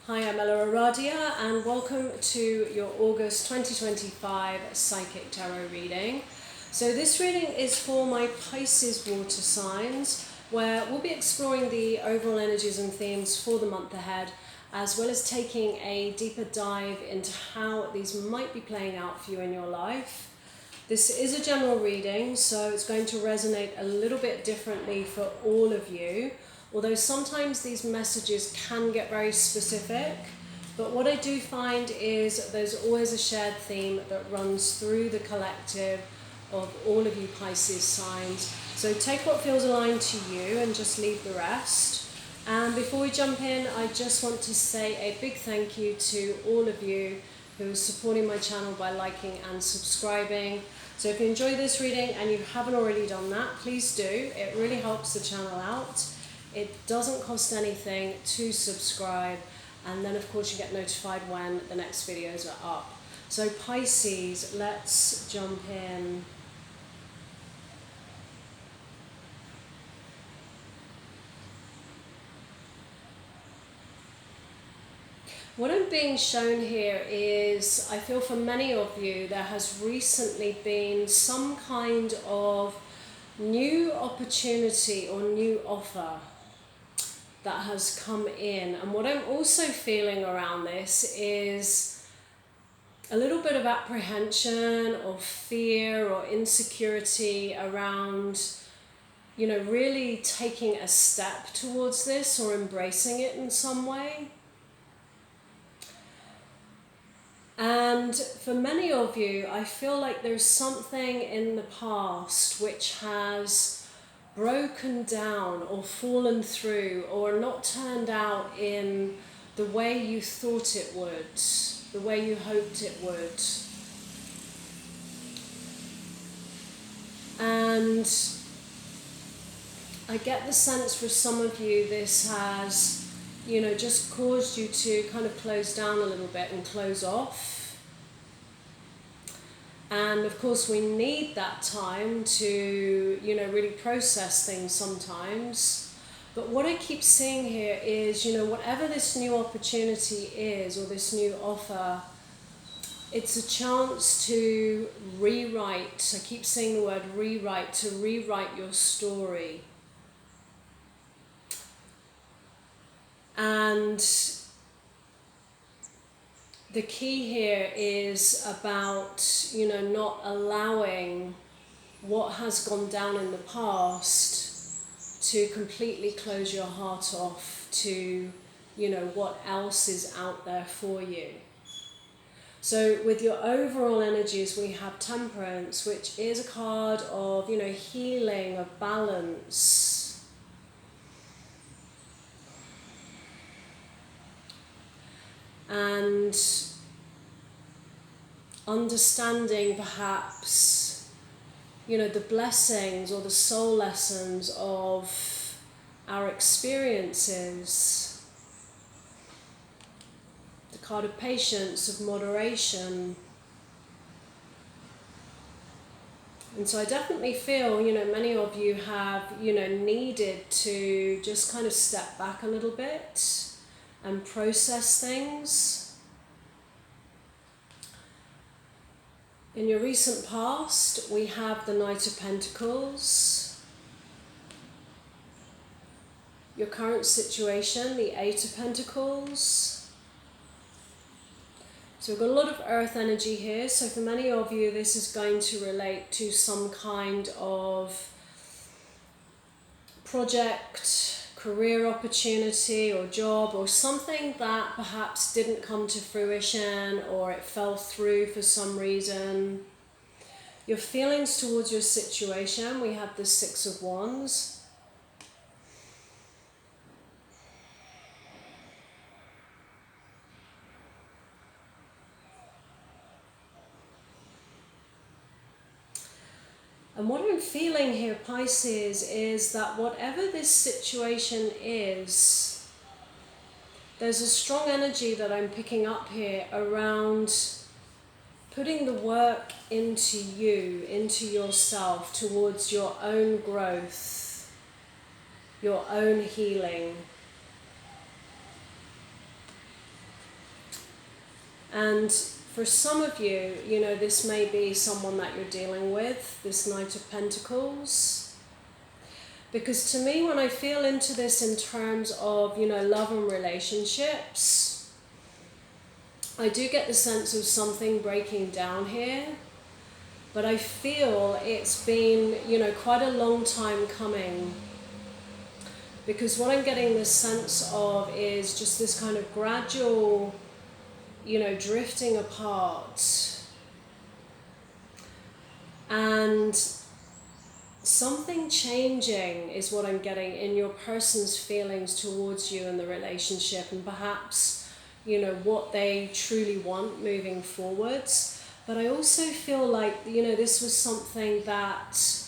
Hi, I'm EllaAradia and welcome to your August 2025 Psychic Tarot reading. So this reading is for my Pisces water signs, where we'll be exploring the overall energies and themes for the month ahead, as well as taking a deeper dive into how these might be playing out for you in your life. This is a general reading, so it's going to resonate a little bit differently for all of you. Although sometimes these messages can get very specific, but what I do find is there's always a shared theme that runs through the collective of all of you Pisces signs. So take what feels aligned to you and just leave the rest. And before we jump in, I just want to say a big thank you to all of you who are supporting my channel by liking and subscribing. So if you enjoy this reading and you haven't already done that, please do. It really helps the channel out. It doesn't cost anything to subscribe, and then of course you get notified when the next videos are up. So Pisces, let's jump in. What I'm being shown here is, I feel for many of you, there has recently been some kind of new opportunity or new offer that has come in. And what I'm also feeling around this is a little bit of apprehension or fear or insecurity around, really taking a step towards this or embracing it in some way. And for many of you, I feel like there's something in the past which has broken down or fallen through or not turned out in the way you thought it would, the way you hoped it would. And I get the sense for some of you this has, just caused you to kind of close down a little bit and close off. And of course we need that time to, really process things sometimes. But what I keep seeing here is, whatever this new opportunity is or this new offer, it's a chance to rewrite. I keep saying the word rewrite, to rewrite your story. And the key here is about, not allowing what has gone down in the past to completely close your heart off to, what else is out there for you. So with your overall energies, we have Temperance, which is a card of, healing, of balance. And understanding perhaps, the blessings or the soul lessons of our experiences. The card of Patience, of moderation. And so I definitely feel, many of you have, needed to just kind of step back a little bit and process things. In your recent past, we have the Knight of Pentacles. Your current situation, the Eight of Pentacles. So we've got a lot of earth energy here. So for many of you, this is going to relate to some kind of project, career opportunity or job, or something that perhaps didn't come to fruition or it fell through for some reason. Your feelings towards your situation, we have the Six of Wands. And what I'm feeling here, Pisces, is that whatever this situation is, there's a strong energy that I'm picking up here around putting the work into you, into yourself, towards your own growth, your own healing. And for some of you, you know, this may be someone that you're dealing with, this Knight of Pentacles. Because to me, when I feel into this in terms of, you know, love and relationships, I do get the sense of something breaking down here. But I feel it's been, you know, quite a long time coming. Because what I'm getting the sense of is just this kind of gradual, you know, drifting apart. And something changing is what I'm getting in your person's feelings towards you in the relationship, and perhaps, you know, what they truly want moving forwards. But I also feel like, you know, this was something that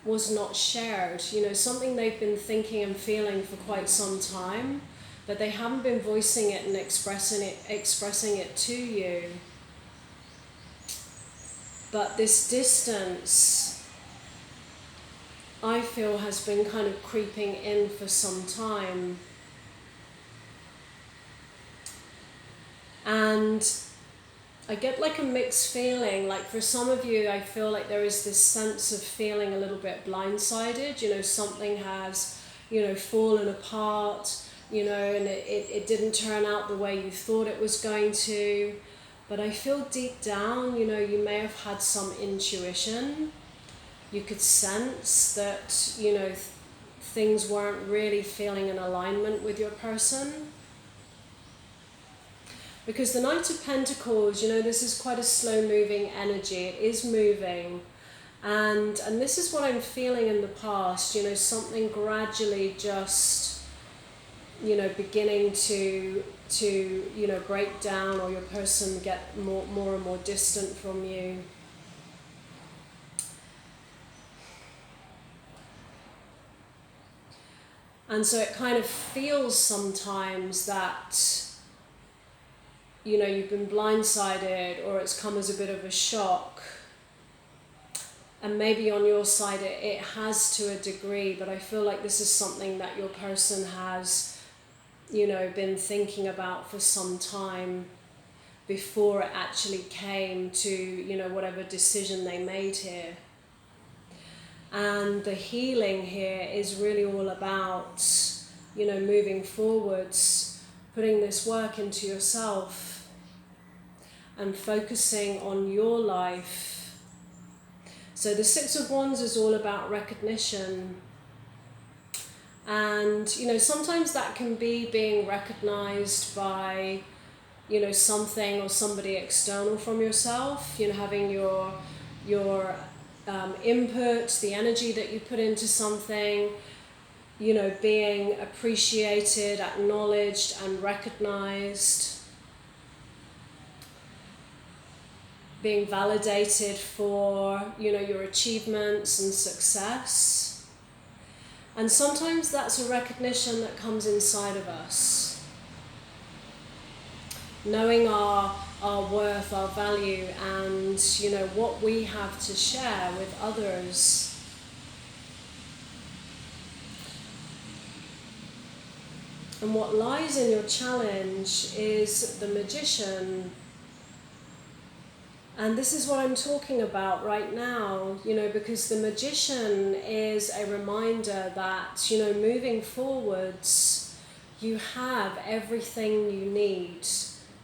was not shared, you know, something they've been thinking and feeling for quite some time, but they haven't been voicing it and expressing it to you. But this distance, I feel, has been kind of creeping in for some time. And I get like a mixed feeling. Like for some of you, I feel like there is this sense of feeling a little bit blindsided. You know, something has, you know, fallen apart, you know, and it didn't turn out the way you thought it was going to. But I feel deep down, you know, you may have had some intuition. You could sense that, you know, things weren't really feeling in alignment with your person. Because the Knight of Pentacles, you know, this is quite a slow-moving energy. It is moving. And this is what I'm feeling in the past, you know, something gradually just, you know, beginning to you know, break down, or your person get more and more distant from you. And so it kind of feels sometimes that, you know, you've been blindsided, or it's come as a bit of a shock. And maybe on your side it has to a degree, but I feel like this is something that your person has, you know, been thinking about for some time before it actually came to, you know, whatever decision they made here. And the healing here is really all about, you know, moving forwards, putting this work into yourself and focusing on your life. So the Six of Wands is all about recognition. And, you know, sometimes that can be being recognized by, you know, something or somebody external from yourself, you know, having your input, the energy that you put into something, you know, being appreciated, acknowledged and recognized, being validated for, you know, your achievements and success. And sometimes that's a recognition that comes inside of us. Knowing our worth, our value, and, you know, what we have to share with others. And what lies in your challenge is the Magician. And this is what I'm talking about right now, you know, because the Magician is a reminder that, you know, moving forwards, you have everything you need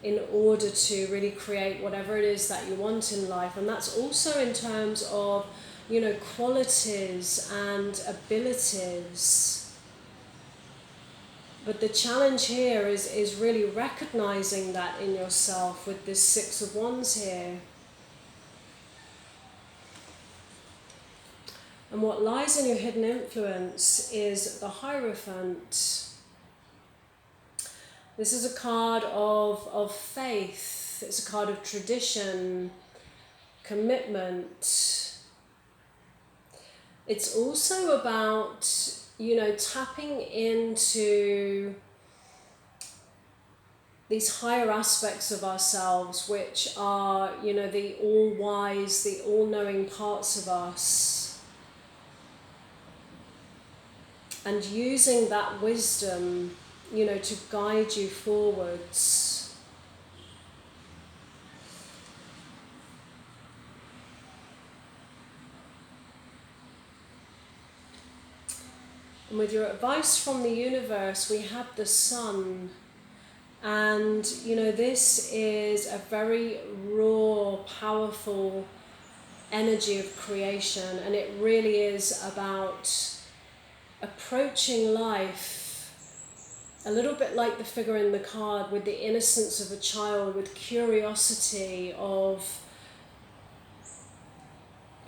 in order to really create whatever it is that you want in life. And that's also in terms of, you know, qualities and abilities. But the challenge here is really recognizing that in yourself with this Six of Wands here. And what lies in your hidden influence is the Hierophant. This is a card of faith. It's a card of tradition, commitment. It's also about, you know, tapping into these higher aspects of ourselves, which are, you know, the all-wise, the all-knowing parts of us. And using that wisdom, you know, to guide you forwards. And with your advice from the universe, we have the sun. And, you know, this is a very raw, powerful energy of creation. And it really is about approaching life a little bit like the figure in the card, with the innocence of a child, with curiosity of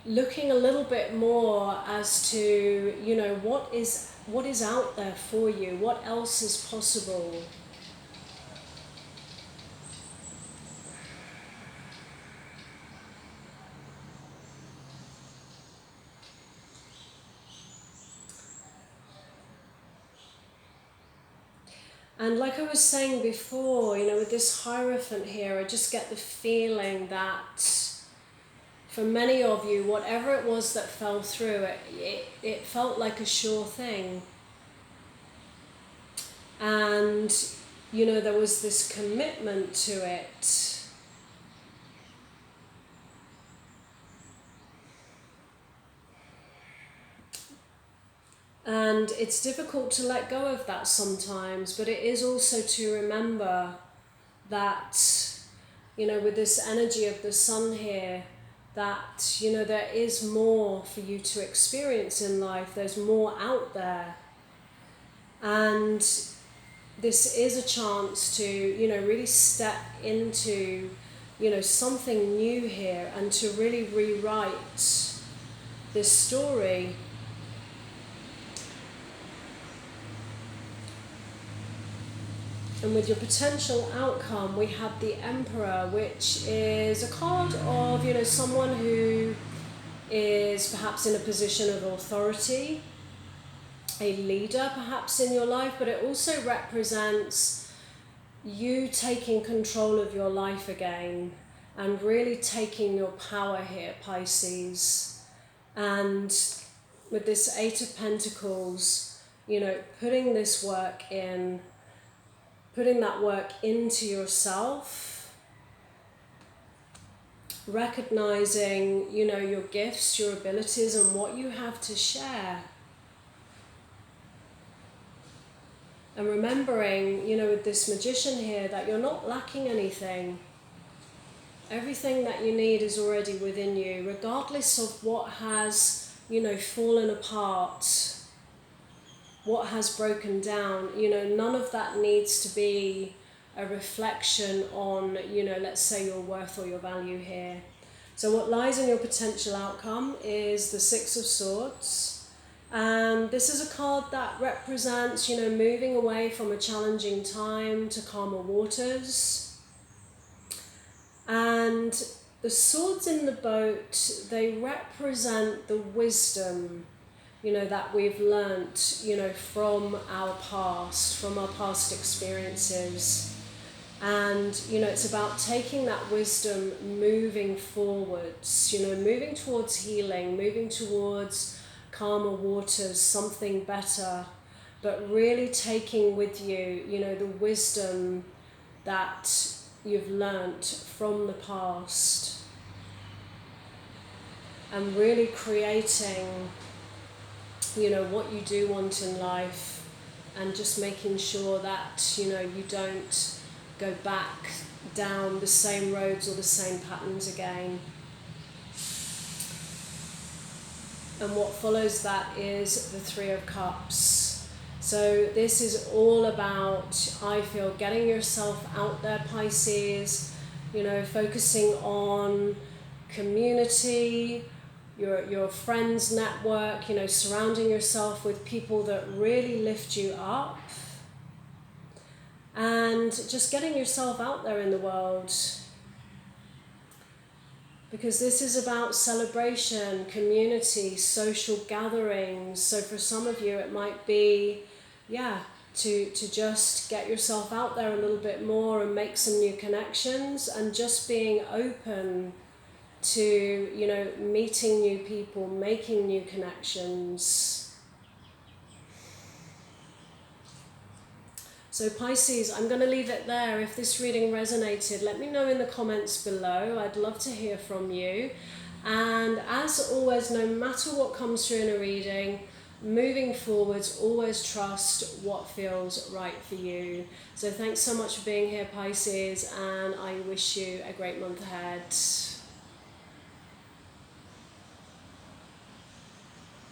looking a little bit more as to, you know, what is out there for you, what else is possible. And like I was saying before, you know, with this Hierophant here, I just get the feeling that for many of you, whatever it was that fell through, it felt like a sure thing. And, you know, there was this commitment to it. And it's difficult to let go of that sometimes, but it is also to remember that, you know, with this energy of the sun here, that, you know, there is more for you to experience in life. There's more out there. And this is a chance to, you know, really step into, you know, something new here and to really rewrite this story. And with your potential outcome, we have the Emperor, which is a card of, you know, someone who is perhaps in a position of authority, a leader perhaps in your life, but it also represents you taking control of your life again and really taking your power here, Pisces. And with this Eight of Pentacles, you know, putting this work in, putting that work into yourself, recognizing, you know, your gifts, your abilities, and what you have to share. And remembering, you know, with this Magician here, that you're not lacking anything. Everything that you need is already within you, regardless of what has, you know, fallen apart, what has broken down. You know, none of that needs to be a reflection on, you know, let's say your worth or your value here. So what lies in your potential outcome is the Six of Swords. And this is a card that represents, you know, moving away from a challenging time to calmer waters. And the swords in the boat, they represent the wisdom, you know, that we've learnt, you know, from our past experiences. And, you know, it's about taking that wisdom, moving forwards, you know, moving towards healing, moving towards calmer waters, something better, but really taking with you, you know, the wisdom that you've learnt from the past and really creating, you know, what you do want in life, and just making sure that, you know, you don't go back down the same roads or the same patterns again. And what follows that is the Three of Cups. So this is all about, I feel, getting yourself out there, Pisces, you know, focusing on community, your friends network, you know, surrounding yourself with people that really lift you up, and just getting yourself out there in the world. Because this is about celebration, community, social gatherings. So for some of you it might be, to just get yourself out there a little bit more and make some new connections, and just being open to, you know, meeting new people, making new connections. So Pisces, I'm going to leave it there. If this reading resonated, let me know in the comments below. I'd love to hear from you. And as always, no matter what comes through in a reading, moving forwards, always trust what feels right for you. So thanks so much for being here, Pisces, and I wish you a great month ahead.